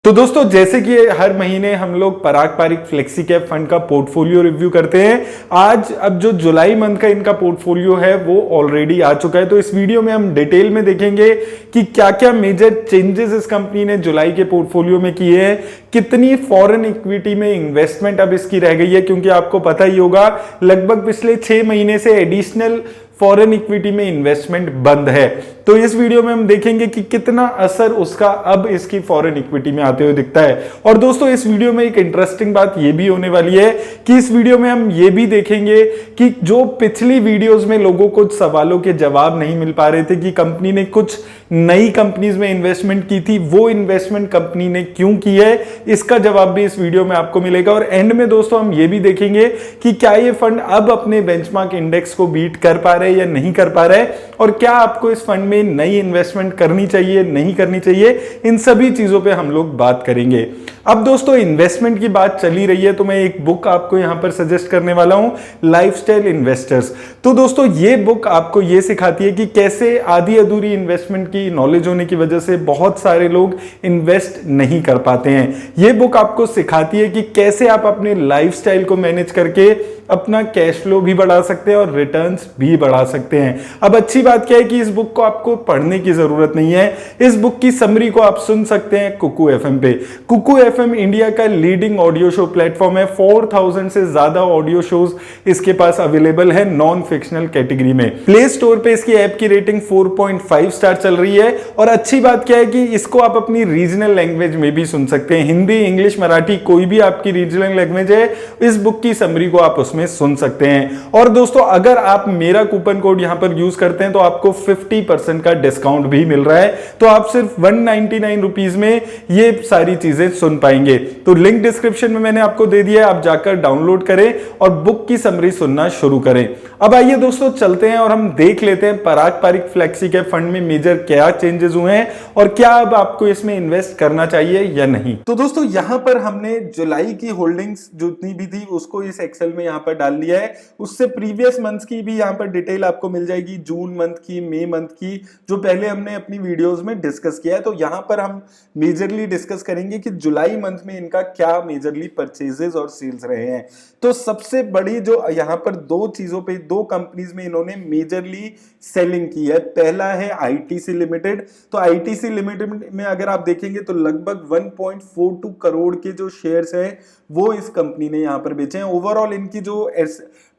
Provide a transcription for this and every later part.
तो दोस्तों जैसे कि हर महीने हम लोग पराग पारिक फ्लेक्सी कैप फंड का पोर्टफोलियो रिव्यू करते हैं। आज अब जो जुलाई मंथ का इनका पोर्टफोलियो है वो ऑलरेडी आ चुका है। तो इस वीडियो में हम डिटेल में देखेंगे कि क्या क्या मेजर चेंजेस इस कंपनी ने जुलाई के पोर्टफोलियो में किए हैं, कितनी फॉरेन इक्विटी में इन्वेस्टमेंट अब इसकी रह गई है, क्योंकि आपको पता ही होगा लगभग पिछले 6 महीने से एडिशनल फॉरेन इक्विटी में इन्वेस्टमेंट बंद है। तो इस वीडियो में हम देखेंगे कि कितना असर उसका अब इसकी फॉरेन इक्विटी में आते हुए दिखता है। और दोस्तों इस वीडियो में एक इंटरेस्टिंग बात यह भी होने वाली है कि इस वीडियो में हम ये भी देखेंगे कि जो पिछली वीडियोस में लोगों को सवालों के जवाब नहीं मिल पा रहे थे कि कंपनी ने कुछ नई कंपनीज में इन्वेस्टमेंट की थी, वो इन्वेस्टमेंट कंपनी ने क्यों की है, इसका जवाब भी इस वीडियो में आपको मिलेगा। और एंड में दोस्तों हम ये भी देखेंगे कि क्या ये फंड अब अपने बेंचमार्क इंडेक्स को बीट कर पा रहे हैं या नहीं कर पा रहा है, और क्या आपको इस फंड में नई इन्वेस्टमेंट करनी चाहिए नहीं करनी चाहिए, इन सभी चीजों पे हम लोग बात करेंगे। अब दोस्तों इन्वेस्टमेंट की बात चली रही है तो मैं एक बुक आपको यहां पर सजेस्ट करने वाला हूं, लाइफस्टाइल इन्वेस्टर्स। तो दोस्तों ये बुक आपको ये सिखाती है कि कैसे आधी अधूरी इन्वेस्टमेंट की नॉलेज होने की वजह से बहुत सारे लोग इन्वेस्ट नहीं कर पाते हैं। ये बुक आपको सिखाती है कि कैसे आप अपने लाइफस्टाइल को मैनेज करके अपना कैश फ्लो भी बढ़ा सकते हैं और रिटर्न्स भी बढ़ा सकते हैं। अब अच्छी बात क्या है कि इस बुक को आपको पढ़ने की जरूरत नहीं है, इस बुक की समरी को आप सुन सकते हैं कुकू एफएम पे। कुकू एफएम इंडिया का लीडिंग ऑडियो शो प्लेटफॉर्म है। 4000 से ज्यादा ऑडियो शोज इसके पास अवेलेबल है नॉन फिक्शनल कैटेगरी में। प्ले स्टोर पे इसकी ऐप की रेटिंग 4.5 स्टार चल रही है। और अच्छी बात क्या है कि इसको आप अपनी रीजनल लैंग्वेज में भी सुन सकते हैं, हिंदी, इंग्लिश, मराठी, कोई भी आपकी रीजनल लैंग्वेज है, इस बुक की समरी को आप उसमें सुन सकते हैं। और दोस्तों अगर आप मेरा कूपन कोड यहां पर यूज करते हैं तो आपको 50% का डिस्काउंट भी मिल रहा है। तो आप सिर्फ 199 रुपीज में ये सारी चीजें सुन पाएंगे। तो लिंक डिस्क्रिप्शन में मैंने आपको दे दिया है, आप जाकर डाउनलोड करें और बुक की समरी सुनना शुरू करें। अब आइए दोस्तों चलते हैं और हम देख लेते हैं पराग पारिक फ्लेक्सी कैप फंड में मेजर क्या चेंजेस हुए हैं और क्या अब आपको इसमें इन्वेस्ट करना चाहिए या नहीं। तो दोस्तों यहां पर हमने जुलाई की होल्डिंग्स जितनी भी थी उसको इस एक्सेल में यहां पर डाल लिया है। उससे प्रीवियस मंथ की भी यहां पर डिटेल आपको मिल जाएगी, जून मंथ की, मई मंथ की, जो पहले हमने अपनी वीडियोस में डिस्कस किया है। तो यहां पर हम मेजरली डिस्कस करेंगे कि जुलाई मंथ में इनका क्या मेजरली परचेजेस और सेल्स रहे हैं। तो सबसे बड़ी जो यहां पर दो चीजों पे, दो कंपनीज में इन्होंने मेजरली सेलिंग की है। पहला है आईटीसी लिमिटेड। तो आईटीसी लिमिटेड में अगर आप देखेंगे तो लगभग 1.42 करोड़ के जो शेयर्स हैं वो इस कंपनी ने यहां पर बेचे हैं। ओवरऑल इनकी जो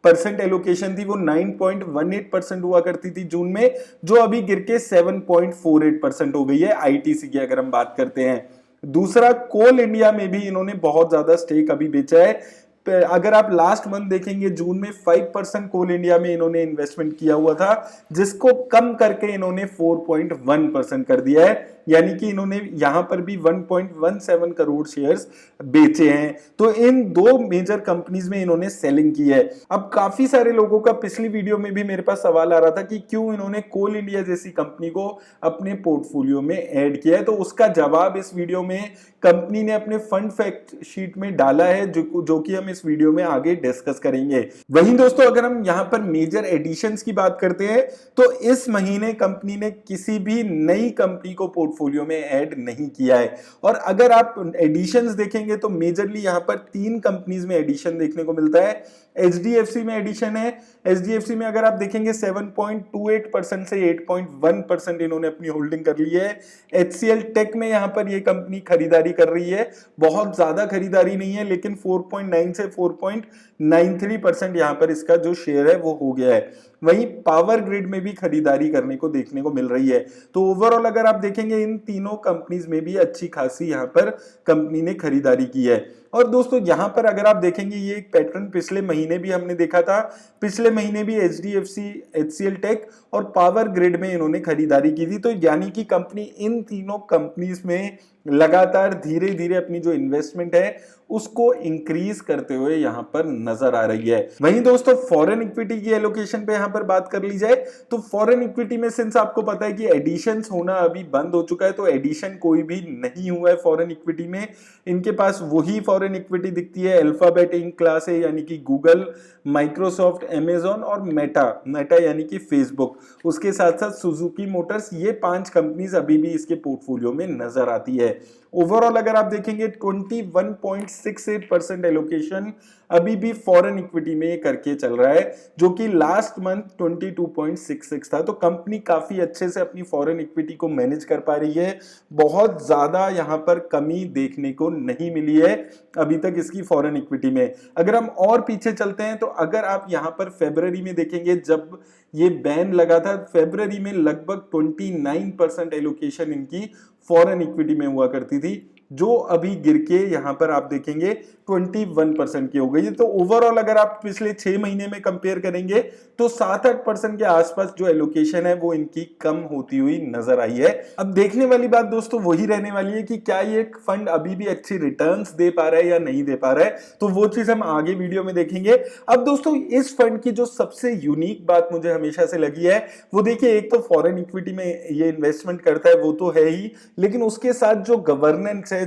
परसेंट एलोकेशन थी वो 9.18% हुआ करती थी जून में, जो अभी गिर के 7.48% हो गई है आईटीसी की अगर हम बात करते हैं। दूसरा, कोल इंडिया में भी इन्होंने बहुत ज्यादा स्टेक अभी बेचा है। अगर आप लास्ट मंथ देखेंगे जून में 5% कोल इंडिया में इन्होंने इन्वेस्टमेंट किया हुआ था, जिसको कम करके इन्होंने 4.1% कर दिया है, यानी कि इन्होंने यहां पर भी 1.17 करोड़ शेयर्स बेचे हैं। तो इन दो मेजर कंपनीज में इन्होंने सेलिंग की है। अब काफी सारे लोगों का पिछली वीडियो में भी मेरे पास सवाल आ रहा था कि क्यों इन्होंने कोल इंडिया जैसी कंपनी को अपने पोर्टफोलियो में ऐड किया है। तो उसका जवाब इस वीडियो में कंपनी ने अपने फंड फैक्ट शीट में डाला है, जो कि हम इस वीडियो में आगे डिस्कस करेंगे। वहीं दोस्तों अगर हम यहां पर मेजर एडिशंस की बात करते हैं तो इस महीने कंपनी ने किसी भी नई कंपनी को पोर्टफोलियो में ऐड नहीं किया है। और अगर आप एडिशंस देखेंगे तो मेजरली यहां पर 3 कंपनीज में एडिशन देखने को मिलता है। एचडीएफसी में एडिशन है। एचडीएफसी में अगर आप देखेंगे 7.28% से 8.1% इन्होंने अपनी होल्डिंग कर ली है। एचसीएल टेक में यहां पर ये कंपनी खरीदारी कर रही है, बहुत ज्यादा खरीदारी नहीं है, लेकिन 4.9 से 4.93% यहां पर इसका जो शेयर है वो हो गया है। वहीं पावर ग्रिड में भी खरीदारी करने को देखने को मिल रही है। तो ओवरऑल अगर आप देखेंगे इन तीनों कंपनीज में भी अच्छी खासी यहां पर कंपनी ने खरीदारी की है। और दोस्तों यहां पर अगर आप देखेंगे ये एक पैटर्न पिछले महीने भी हमने देखा था। पिछले महीने भी एचडीएफसी, एचसीएल टेक और पावर ग्रिड में इन्होंने खरीदारी की थी। तो यानी कि कंपनी इन तीनों कंपनीज में लगातार धीरे धीरे अपनी जो इन्वेस्टमेंट है उसको इंक्रीज करते हुए यहां पर नजर आ रही है। वहीं दोस्तों फॉरेन इक्विटी की एलोकेशन पे यहां पर बात कर ली जाए तो फॉरेन इक्विटी में सिंस आपको पता है कि एडिशंस होना अभी बंद हो चुका है, तो एडिशन कोई भी नहीं हुआ है फॉरेन इक्विटी में। इनके पास वही फॉरेन इक्विटी दिखती है अल्फाबेट इंक क्लास है, यानी कि गूगल, माइक्रोसॉफ्ट, अमेजॉन और मेटा यानी कि फेसबुक, उसके साथ साथ सुजुकी मोटर्स, ये 5 कंपनीज अभी भी इसके पोर्टफोलियो में नजर आती है। है। ओवरऑल अगर आप देखेंगे 21.68% एलोकेशन अभी भी फॉरेन इक्विटी में करके चल रहा है, जो कि लास्ट मंथ 22.66 था। तो कंपनी काफी अच्छे से अपनी फॉरेन इक्विटी को मैनेज कर पा रही है, बहुत ज्यादा यहां पर कमी देखने को नहीं मिली है अभी तक इसकी फॉरेन इक्विटी में। अगर हम और पीछे चलते हैं तो अगर आप यहां पर फरवरी में देखेंगे, जब ये बैन लगा था फरवरी में, लगभग 29% एलोकेशन इनकी फॉरेन इक्विटी में हुआ करती थी, जो अभी गिर के यहां पर आप देखेंगे 21% की हो गई है। तो ओवरऑल अगर आप पिछले 6 महीने में कंपेयर करेंगे तो 7-8% के आसपास जो एलोकेशन है वो इनकी कम होती हुई नजर आई है। अब देखने वाली बात दोस्तों वही रहने वाली है कि क्या ये फंड अभी भी अच्छी रिटर्न्स दे पा रहा है या नहीं दे पा रहा है, तो वो चीज हम आगे वीडियो में देखेंगे। अब दोस्तों इस फंड की जो सबसे यूनिक बात मुझे हमेशा से लगी है वो देखिए, एक तो फॉरेन इक्विटी में ये इन्वेस्टमेंट करता है वो तो है ही, लेकिन उसके साथ जो गवर्नेंस है,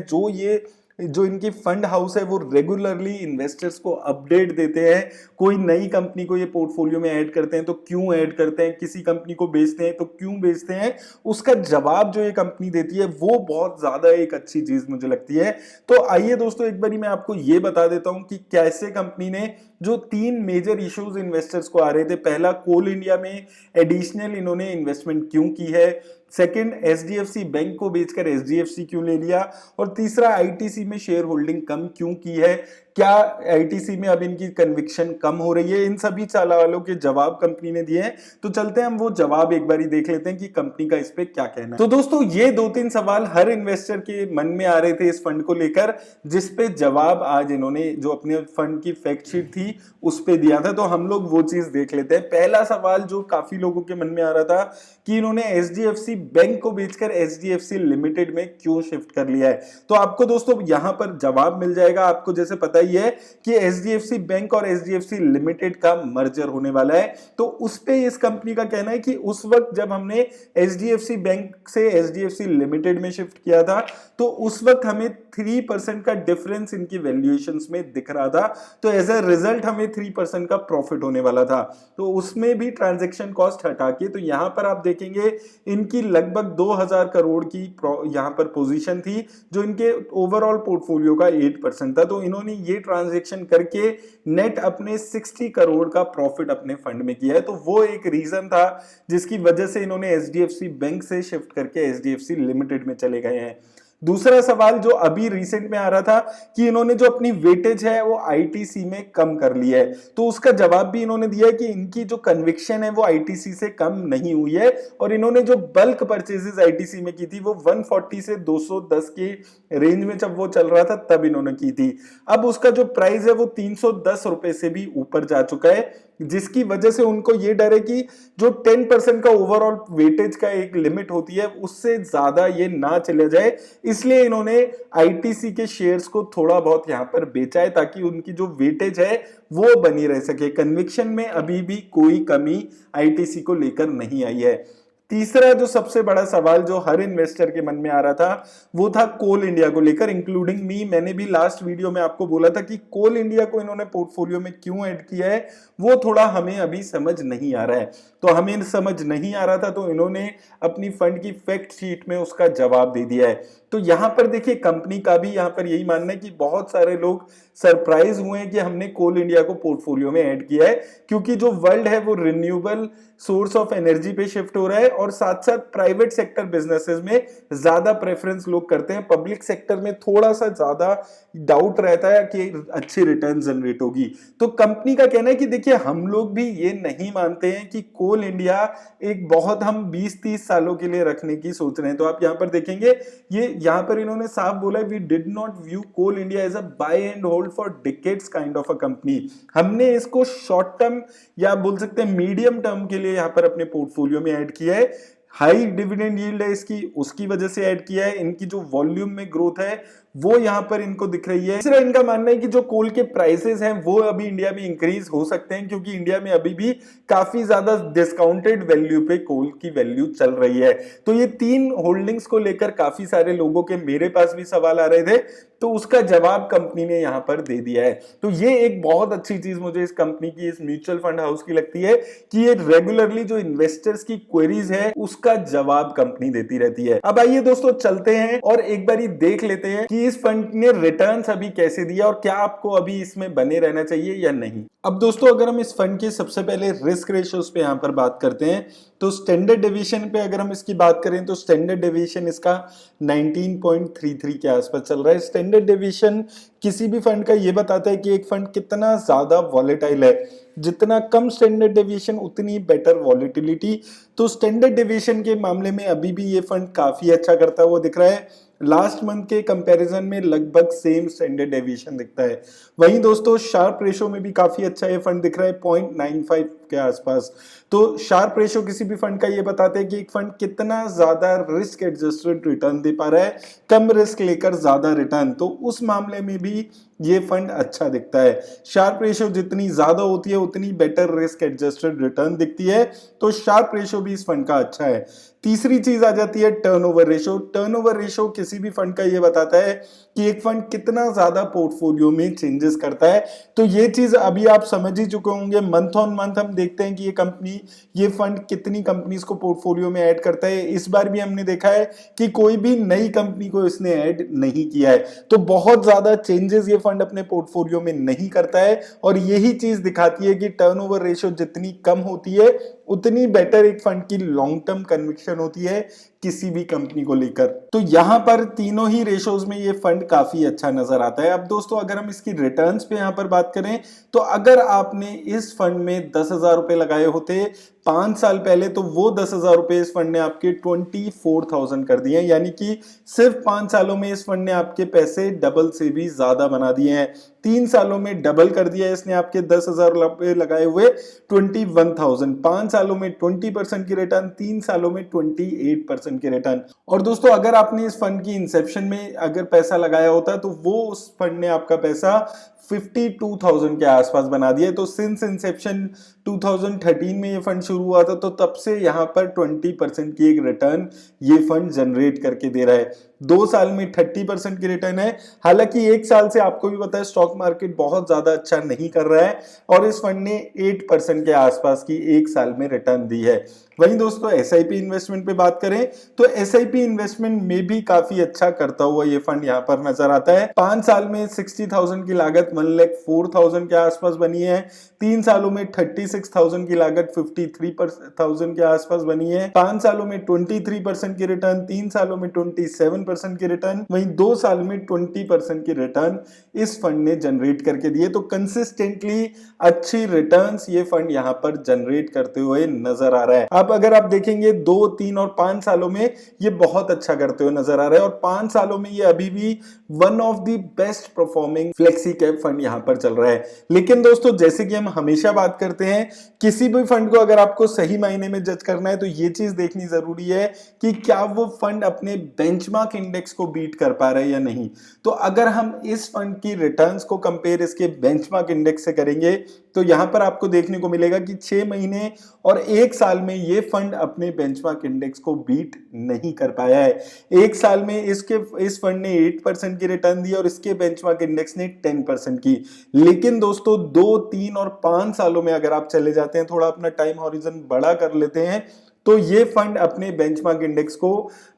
जो इनकी फंड हाउस है वो रेगुलरली इन्वेस्टर्स को अपडेट देते हैं। कोई नई कंपनी को ये पोर्टफोलियो में ऐड करते हैं तो क्यों ऐड करते हैं, किसी कंपनी को बेचते हैं तो क्यों बेचते हैं, उसका जवाब जो ये कंपनी देती है वो बहुत ज्यादा एक अच्छी चीज मुझे लगती है। तो आइए दोस्तों एक बारी मैं आपको ये बता देता हूं कि कैसे कंपनी ने जो 3 मेजर इश्यूज इन्वेस्टर्स को आ रहे थे, पहला कोल इंडिया में एडिशनल इन्होंने इन्वेस्टमेंट क्यों की है, सेकंड एचडीएफसी बैंक को बेचकर एचडीएफसी क्यों ले लिया, और तीसरा आईटीसी में शेयर होल्डिंग कम क्यों की है, क्या आईटीसी में अब इनकी कन्विक्शन कम हो रही है, इन सभी सवालों के जवाब कंपनी ने दिए हैं। तो चलते हैं हम वो जवाब एक बारी देख लेते हैं कि कंपनी का इस पे क्या कहना है। तो दोस्तों ये 2-3 सवाल हर इन्वेस्टर के मन में आ रहे थे इस फंड को लेकर, जिसपे जवाब आज इन्होंने जो अपने फंड की फैक्ट शीट थी उस पे दिया था। तो हम लोग वो चीज देख लेते हैं। पहला सवाल जो काफी लोगों के मन में आ रहा था कि इन्होंने एचडीएफसी बैंक को बेचकर एचडीएफसी लिमिटेड में क्यों शिफ्ट कर लिया है, तो आपको दोस्तों यहां पर जवाब मिल जाएगा। आपको जैसे पता ही है कि एचडीएफसी बैंक और एचडीएफसी लिमिटेड का मर्जर होने वाला है, तो उस पे इस कंपनी का कहना है कि उस वक्त जब हमने एचडीएफसी बैंक से एचडीएफसी लिमिटेड में शिफ्ट किया था तो उस वक्त हमें 3% का डिफरेंस इनकी वैल्यूएशंस में दिख रहा था, तो एज अ रिजल्ट हमें 3% का प्रॉफिट होने वाला था। तो उसमें भी ट्रांजैक्शन कॉस्ट हटा के, तो यहां पर आप देखेंगे इनकी लगभग 2000 करोड़ की यहां पर पोजीशन थी, जो इनके ओवरऑल पोर्टफोलियो का 8% था। तो इन्होंने ये ट्रांजैक्शन करके नेट अपने 60 करोड़ का प्रॉफिट अपने फंड में किया है। तो वो एक रीजन था जिसकी वजह से इन्होंने एचडीएफसी बैंक से शिफ्ट करके एचडीएफसी लिमिटेड में चले गए हैं। दूसरा सवाल जो अभी रिसेंट में आ रहा था कि इन्होंने जो अपनी वेटेज है वो आईटीसी में कम कर लिया है, तो उसका जवाब भी इन्होंने दिया है कि इनकी जो कन्विक्शन है वो आईटीसी से कम नहीं हुई है, और इन्होंने जो बल्क परचेजेस आईटीसी में की थी वो 140 से 210 के रेंज में जब वो चल रहा था तब इन्होंने की थी। अब उसका जो प्राइस है वो 310 रुपए से भी ऊपर जा चुका है, जिसकी वजह से उनको ये डर है कि जो 10% का ओवरऑल वेटेज का एक लिमिट होती है उससे ज्यादा ये ना चले जाए, इसलिए इन्होंने आईटीसी के शेयर्स को थोड़ा बहुत यहां पर बेचा है ताकि उनकी जो वेटेज है वो बनी रह सके। कन्विक्शन में अभी भी कोई कमी आईटीसी को लेकर नहीं आई है। तीसरा जो सबसे बड़ा सवाल जो हर इन्वेस्टर के मन में आ रहा था वो था कोल इंडिया को लेकर, इंक्लूडिंग मी। मैंने भी लास्ट वीडियो में आपको बोला था कि कोल इंडिया को इन्होंने पोर्टफोलियो में क्यों ऐड किया है वो थोड़ा हमें अभी समझ नहीं आ रहा है। तो हमें समझ नहीं आ रहा था तो इन्होंने अपनी फंड की फैक्ट शीट में उसका जवाब दे दिया है। तो यहां पर देखिए कंपनी का भी यहां पर यही मानना है कि बहुत सारे लोग सरप्राइज हुए हैं कि हमने कोल इंडिया को पोर्टफोलियो में ऐड किया है, क्योंकि जो वर्ल्ड है वो रिन्यूएबल सोर्स ऑफ एनर्जी पे शिफ्ट हो रहा है, और साथ साथ प्राइवेट सेक्टर बिजनेसेस में ज्यादा प्रेफरेंस लोग करते हैं। पब्लिक सेक्टर में थोड़ा सा ज्यादा डाउट रहता है कि अच्छी रिटर्न जनरेट होगी। तो कंपनी का कहना है कि देखिए हम लोग भी ये नहीं मानते हैं कि कोल इंडिया एक बहुत हम 20-30 सालों के लिए रखने की सोच रहे हैं। तो आप यहां पर देखेंगे ये यहां पर इन्होंने साफ बोला है, we did not view Coal India as a buy and hold for decades kind of a company. हमने इसको शॉर्ट टर्म या बोल सकते हैं मीडियम टर्म के लिए यहां पर अपने पोर्टफोलियो में ऐड किया है। हाई डिविडेंड यील्ड है इसकी, उसकी वजह से ऐड किया है। इनकी जो वॉल्यूम में ग्रोथ है वो यहाँ पर इनको दिख रही है। तीसरा इनका मानना है कि जो कोल के प्राइसेस हैं वो अभी इंडिया में इंक्रीज हो सकते हैं, क्योंकि इंडिया में अभी भी काफी ज्यादा डिस्काउंटेड वैल्यू पे कोल की वैल्यू चल रही है। तो ये तीन होल्डिंग्स को लेकर काफी सारे लोगों के मेरे पास भी सवाल आ रहे थे, तो उसका जवाब कंपनी ने यहां पर दे दिया है। तो ये एक बहुत अच्छी चीज मुझे इस कंपनी की, इस म्यूचुअल फंड हाउस की लगती है कि ये रेगुलरली जो इन्वेस्टर्स की क्वेरीज है उसका जवाब कंपनी देती रहती है। अब आइए दोस्तों चलते हैं और एक बार देख लेते हैं कि इस फंड ने रिटर्न्स अभी कैसे दिया और क्या आपको अभी इसमें बने रहना चाहिए या नहीं। अब दोस्तों अगर हम इस फंड के सबसे पहले रिस्क रेशियोज पे यहां पर बात करते हैं, तो स्टैंडर्ड डेविएशन पे अगर हम इसकी बात करें तो स्टैंडर्ड डेविएशन इसका 19.33 के आसपास चल रहा है। स्टैंडर्ड डेविएशन किसी भी फंड का ये बताता है कि एक फंड कितना ज्यादा वॉलेटाइल है। जितना कम स्टैंडर्ड डेविएशन उतनी बेटर वॉलेटिलिटी। तो स्टैंडर्ड डेविएशन के मामले में अभी भी ये फंड काफी अच्छा करता हुआ दिख रहा है। लास्ट मंथ के कंपैरिजन में लगभग सेम स्टैंडर्ड डेविएशन दिखता है। वहीं दोस्तों शार्प रेशो में भी काफी अच्छा ये फंड दिख रहा है 0.95 के आसपास। तो शार्प रेशो किसी भी फंड का ये बताते हैं कि एक फंड कितना ज्यादा रिस्क एडजस्टेड रिटर्न दे पा रहा है, कम रिस्क लेकर ज्यादा रिटर्न। तो उस मामले में भी ये फंड अच्छा दिखता है। शार्प रेशो जितनी ज्यादा होती है उतनी बेटर रिस्क एडजस्टेड रिटर्न दिखती है। तो शार्प रेशो भी इस फंड का अच्छा है। तीसरी चीज आ जाती है टर्नओवर रेशो। टर्नओवर रेशो किसी भी फंड का ये बताता है कि एक फंड कितना ज्यादा पोर्टफोलियो में चेंजेस करता है। तो ये चीज अभी आप समझ ही चुके होंगे। मंथ ऑन मंथ हम देखते हैं कि ये फंड कितनी कंपनीज को पोर्टफोलियो में ऐड करता है। इस बार भी हमने देखा है कि कोई भी नई कंपनी को इसने ऐड नहीं किया है। तो बहुत ज्यादा चेंजेस ये फंड अपने पोर्टफोलियो में नहीं करता है और यही चीज दिखाती है कि टर्नओवर रेशियो जितनी कम होती है उतनी बेटर एक फंड की लॉन्ग टर्म कन्विक्शन होती है किसी भी कंपनी को लेकर। तो यहां पर तीनों ही रेशोज में ये फंड काफी अच्छा नजर आता है। अब दोस्तों अगर हम इसकी रिटर्न्स पे यहां पर बात करें तो अगर आपने इस फंड में 10,000 रुपए लगाए होते 5 साल पहले, तो वो 10,000 रुपए इस फंड ने आपके 24,000 कर दिए, यानी कि सिर्फ 5 सालों में इस फंड ने आपके पैसे डबल से भी ज्यादा बना दिए हैं। 3 सालों में डबल कर दिया है इसने आपके 10,000 रुपए लगाए हुए 21,000। 5 सालों में 20% की रिटर्न, 3 सालों में 28% की रिटर्न। और दोस्तों अगर आपने इस फंड की इंसेप्शन में अगर पैसा लगाया होता तो वो उस फंड ने आपका पैसा 52,000 के आसपास बना दिया। तो सिंस इंसेप्शन 2013 में ये फंड शुरू हुआ था, तो तब से यहां पर 20% की एक रिटर्न ये फंड जनरेट करके दे रहा है। 2 साल में 30% की रिटर्न है। हालांकि 1 साल से आपको भी पता है स्टॉक मार्केट बहुत ज्यादा अच्छा नहीं कर रहा है और इस फंड ने 8% के आसपास की 1 साल में रिटर्न दी है। वहीं दोस्तों एसआईपी इन्वेस्टमेंट पे बात करें तो एसआईपी इन्वेस्टमेंट में भी काफी अच्छा करता हुआ ये फंड यहाँ पर नजर आता है। 5 साल में 60,000 की लागत 1,04,000 के आसपास बनी है। 3 सालों में 36,000 की लागत 53,000 के आसपास बनी है। 5 सालों में 23% की रिटर्न, 3 सालों में 27% की रिटर्न, वहीं 2 साल में 20% की रिटर्न इस फंड ने जनरेट करके दिए। तो कंसिस्टेंटली अच्छी रिटर्न्स ये फंड यहाँ पर जनरेट करते हुए नजर आ रहा है। अब अगर आप देखेंगे 2, 3 और 5 सालों में ये बहुत अच्छा करते हुए नजर आ रहा है और 5 सालों में ये अभी भी one of the best performing flexi cap fund यहां पर चल रहा है। लेकिन दोस्तों जैसे कि हम हमेशा बात करते हैं, किसी भी फंड को अगर आपको सही मायने में जज करना है तो ये चीज देखनी जरूरी है कि क्या वो फंड अपने बेंचमार्क इंडेक्स को बीट कर पा रहा है या नहीं। तो अगर हम इस फंड की रिटर्न्स को कंपेयर इसके बेंचमार्क इंडेक्स से करेंगे तो यहां पर आपको देखने को मिलेगा कि 6 महीने और 1 साल में ये फंड अपने बेंचमार्क इंडेक्स को बीट नहीं कर पाया है। 1 साल में इस फंड ने 8% की रिटर्न दी और इसके बेंचमार्क इंडेक्स ने 10% की। लेकिन दोस्तों 2, 3 और 5 सालों में अगर आप चले जाते हैं, थोड़ा अपना टाइम हॉरिजन बड़ा कर लेते हैं, तो ये फंड अपने बेंचमार्क इंडेक्स को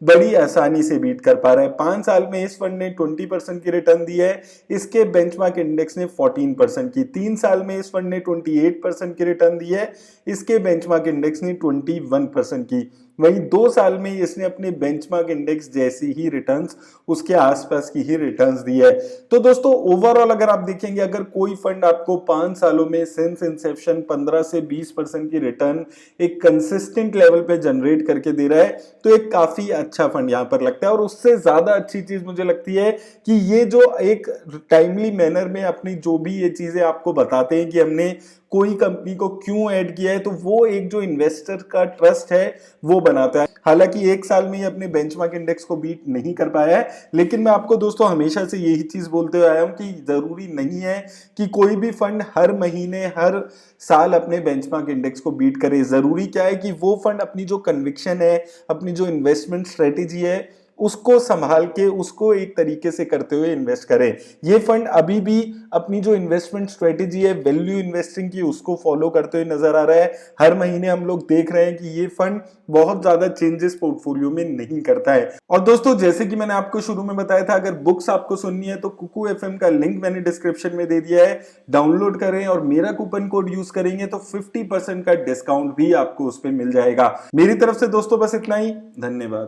बड़ी आसानी से बीट कर पा रहा है। 5 साल में इस फंड ने 20% की रिटर्न दी है, इसके बेंचमार्क इंडेक्स ने 14% की। 3 साल में इस फंड ने 28% की रिटर्न दी है, इसके बेंचमार्क इंडेक्स ने 21% की। वहीं 2 साल में इसने अपने बेंचमार्क इंडेक्स जैसी ही रिटर्न्स, उसके आसपास की ही रिटर्न्स दी है। तो दोस्तों ओवरऑल अगर आप देखेंगे, अगर कोई फंड आपको 5 सालों में सिंस इंसेप्शन 15 से 20% की रिटर्न एक कंसिस्टेंट लेवल पे जनरेट करके दे रहा है, तो एक काफी अच्छा फंड यहां पर लगता है। और उससे ज्यादा अच्छी चीज मुझे लगती है कि ये जो एक टाइमली मैनर में अपनी जो भी ये चीजें आपको बताते हैं कि हमने कोई कंपनी को क्यों ऐड किया है, तो वो एक जो इन्वेस्टर का ट्रस्ट है वो बनाता है। हालांकि एक साल में ये अपने बेंचमार्क इंडेक्स को बीट नहीं कर पाया है, लेकिन मैं आपको दोस्तों हमेशा से यही चीज बोलते हुए आया हूं कि जरूरी नहीं है कि कोई भी फंड हर महीने हर साल अपने बेंचमार्क इंडेक्स को बीट करे। जरूरी क्या है कि वो फंड अपनी जो कन्विक्शन है, अपनी जो इन्वेस्टमेंट स्ट्रेटेजी है, उसको संभाल के उसको एक तरीके से करते हुए इन्वेस्ट करें। ये फंड अभी भी अपनी जो इन्वेस्टमेंट स्ट्रेटेजी है, वैल्यू इन्वेस्टिंग की, उसको फॉलो करते हुए नजर आ रहा है। हर महीने हम लोग देख रहे हैं कि ये फंड बहुत ज्यादा चेंजेस पोर्टफोलियो में नहीं करता है। और दोस्तों जैसे कि मैंने आपको शुरू में बताया था, अगर बुक्स आपको सुननी है तो कुकू एफएम का लिंक मैंने डिस्क्रिप्शन में दे दिया है, डाउनलोड करें और मेरा कूपन कोड यूज करेंगे तो 50% का डिस्काउंट भी आपको उस पर मिल जाएगा। मेरी तरफ से दोस्तों बस इतना ही, धन्यवाद।